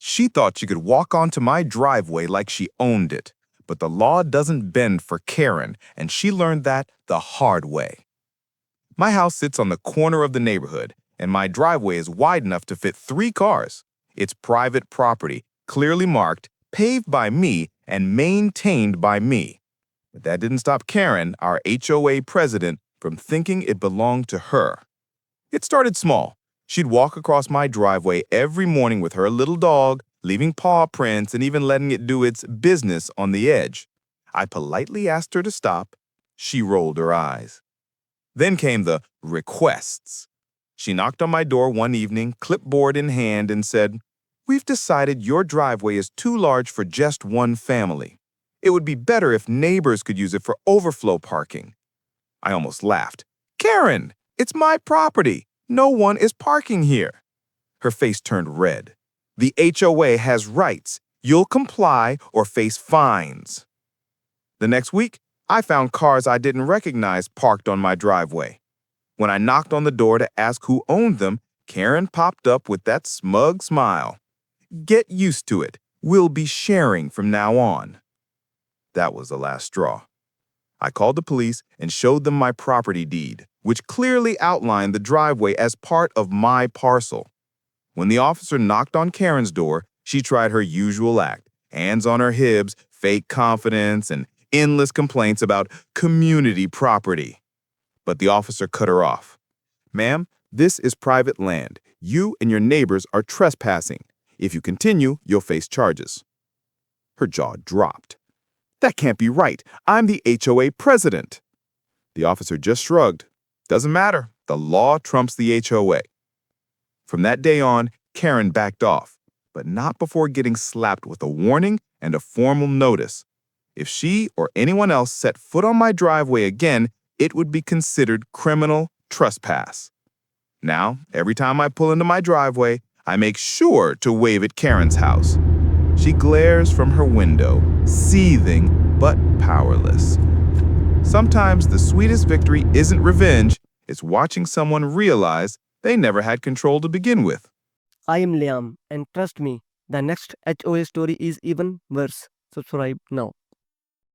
She thought she could walk onto my driveway like she owned it. But the law doesn't bend for Karen, and she learned that the hard way. My house sits on the corner of the neighborhood, and my driveway is wide enough to fit 3 cars. It's private property, clearly marked, paved by me, and maintained by me. But that didn't stop Karen, our HOA president, from thinking it belonged to her. It started small. She'd walk across my driveway every morning with her little dog, leaving paw prints and even letting it do its business on the edge. I politely asked her to stop. She rolled her eyes. Then came the requests. She knocked on my door one evening, clipboard in hand, and said, "We've decided your driveway is too large for just one family. It would be better if neighbors could use it for overflow parking." I almost laughed. "Karen, it's my property. No one is parking here." Her face turned red. "The HOA has rights. You'll comply or face fines." The next week, I found cars I didn't recognize parked on my driveway. When I knocked on the door to ask who owned them, Karen popped up with that smug smile. "Get used to it. We'll be sharing from now on." That was the last straw. I called the police and showed them my property deed, which clearly outlined the driveway as part of my parcel. When the officer knocked on Karen's door, she tried her usual act, hands on her hips, fake confidence, and endless complaints about community property. But the officer cut her off. "Ma'am, this is private land. You and your neighbors are trespassing. If you continue, you'll face charges." Her jaw dropped. "That can't be right. I'm the HOA president." The officer just shrugged. "Doesn't matter. The law trumps the HOA." From that day on, Karen backed off, but not before getting slapped with a warning and a formal notice. If she or anyone else set foot on my driveway again, it would be considered criminal trespass. Now, every time I pull into my driveway, I make sure to wave at Karen's house. She glares from her window, seething but powerless. Sometimes the sweetest victory isn't revenge, it's watching someone realize they never had control to begin with. I am Liam, and trust me, the next HOA story is even worse. Subscribe now.